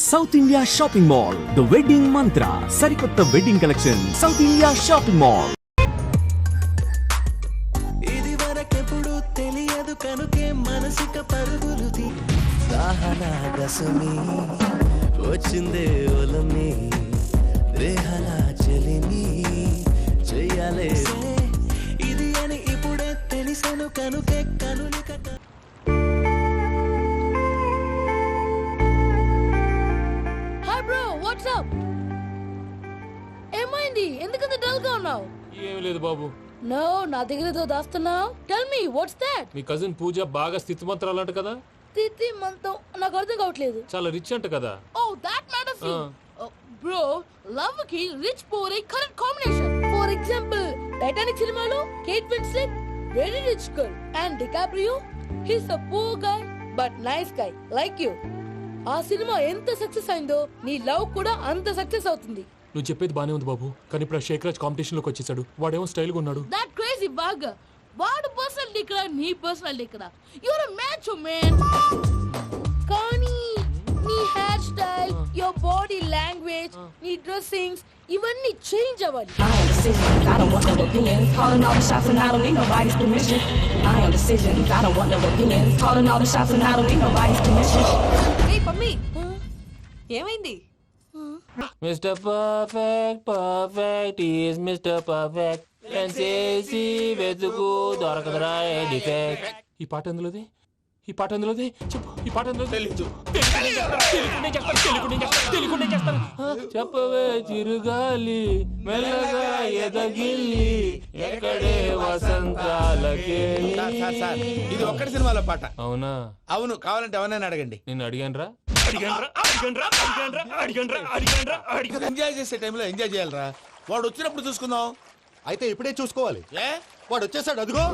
South India shopping mall the wedding మంత్ర సరికొత్త wedding collection south India shopping mall. ఇది వరకెప్పుడు తెలియదు కనుకే మనసిక పరుగులుది దాహనా దశమి వచ్చిందే ఒలమి రేహనా చెలిమి చెయ్యాలే ఇది అని ఇప్పుడే తెలిసెను కనుకే కనులిక. ఏమైంది? ఎందుకంత డల్ గా ఉన్నావు? ఏం లేదు బాబు. నో, నా దగ్గర ఏదో దాస్తున్నావు. Tell me what's that? మీ కజిన్ పూజ బాగా స్థితి మంత్రాలు అంట కదా. స్థితి మంత్రం నాకు అర్థం కావట్లేదు. చాలా రిచ్ అంట కదా. Oh that matter bro, love కి రిచ్ పూర్ ఏ correct combination. For example Titanic సినిమాలో Kate Winslet very rich girl and DiCaprio he's a poor guy but nice guy like you. ఆ సినిమా ఎంత సక్సెస్ అయిందో నీ love కూడా అంత success అవుతుంది. నువ్వు చెప్పేది బానే ఉంది బాబు, కానీ ఇప్పుడు శేఖ్ రాజ్ కాంపిటీషన్ లోకి వచ్చేసాడు. వాడేమో స్టైల్ గా ఉన్నాడు. That crazy bag. వాడు పర్సనల్ ఇక్కడ, నీ పర్సనల్ ఇక్కడ. You are a match man. కానీ నీ hair style, your body language, నీ డ్రెస్సింగ్స్ ఇవన్నీ చేంజ్ అవ్వాలి. I am decisions, I don't want no opinions. Calling all the shots and I don't need nobody's permission. I am decisions, I don't want no opinions. Calling all the shots and I don't need nobody's permission. ఏ పమ్మి, ఏమైంది? Mister perfect perfect is mister perfect చేసి వెతుకు దొరకదురా defect. ఈ పాట ఎందులోది? ఈ పాట ఎందులోది? చెప్పు. ఈ పాట ఎందులో? చెప్పవే చిరుగాలి మెల్లగా ఎదగిల్లి ఎక్కడే వసంతాలకే. ఇది ఒక్కటి సినిమాలో పాట. అవునా? అవును, కావాలంటే ఎవరైనా అడగండి. నేను అడిగాను రా. ఎంజాయ్ చేసే టైంలో ఎంజాయ్ చేయాలరా. వాడు వచ్చినప్పుడు చూసుకుందాం. అయితే ఇప్పుడే చూసుకోవాలి. ఏ వాడు వచ్చేసాడు, అదిగో.